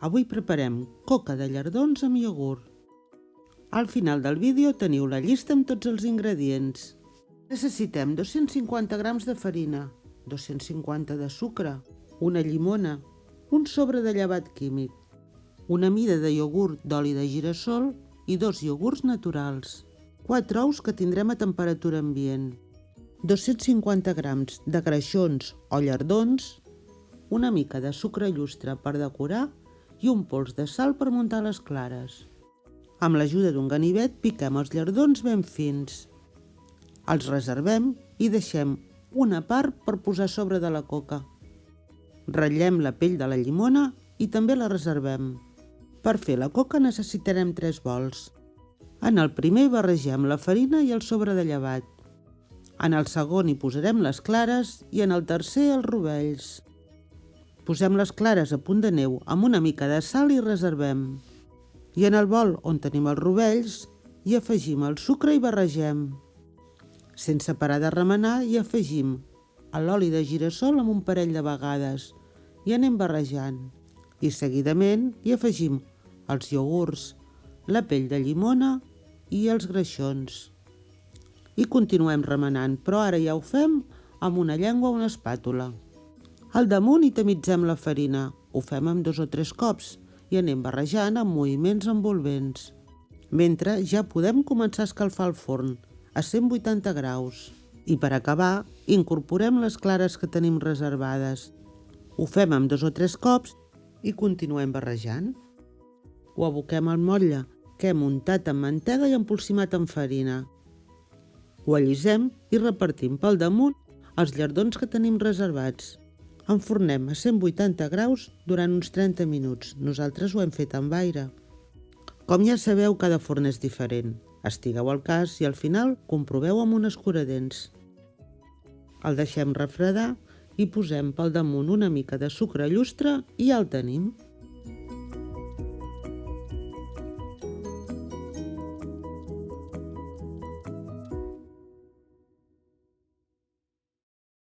Avui preparem coca de llardons amb iogurt. Al final del vídeo teniu la llista amb tots els ingredients. Necessitem 250 grams de farina, 250 de sucre, una llimona, un sobre de llevat químic, una mida de iogurt d'oli de gira-sol i 2 iogurts naturals, 4 ous que tindrem a temperatura ambient, 250 grams de greixons o llardons, una mica de sucre llustre per decorar i un pols de sal per muntar les clares. Amb l'ajuda d'un ganivet piquem els llardons ben fins. Els reservem i deixem una part per posar a sobre de la coca. Ratllem la pell de la llimona i també la reservem. Per fer la coca necessitarem 3 bols. En el primer barregem la farina i el sobre de llevat. En el segon hi posarem les clares i en el tercer els rovells. Posem les clares a punt de neu amb una mica de sal i reservem. I en el bol on tenim els rovells hi afegim el sucre i barregem. Sense parar de remenar hi afegim l'oli de gira-sol amb un parell de vegades i anem barrejant. I seguidament hi afegim els iogurts, la pell de llimona i els greixons. I continuem remenant, però ara ja ho fem amb una llengua o una espàtula. Al damunt hi tamitzem la farina, ho fem amb 2 o 3 cops i anem barrejant amb moviments envolvents. Mentre ja podem començar a escalfar el forn a 180 graus. I per acabar, incorporem les clares que tenim reservades. Ho fem amb 2 o 3 cops i continuem barrejant. Ho aboquem al motlle que hem untat amb mantega i empolsimat amb farina. Ho allisem i repartim pel damunt els llardons que tenim reservats. Enfornem a 180 graus durant uns 30 minuts. Nosaltres ho hem fet amb aire. Com ja sabeu, cada forn és diferent. Estigueu al cas i al final comproveu amb un escuradents. El deixem refredar i posem pel damunt una mica de sucre llustre i ja el tenim.